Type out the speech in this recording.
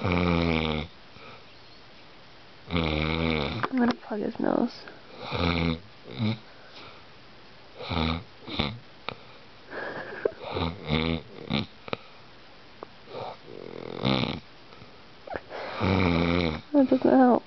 I'm gonna plug his nose. That doesn't help.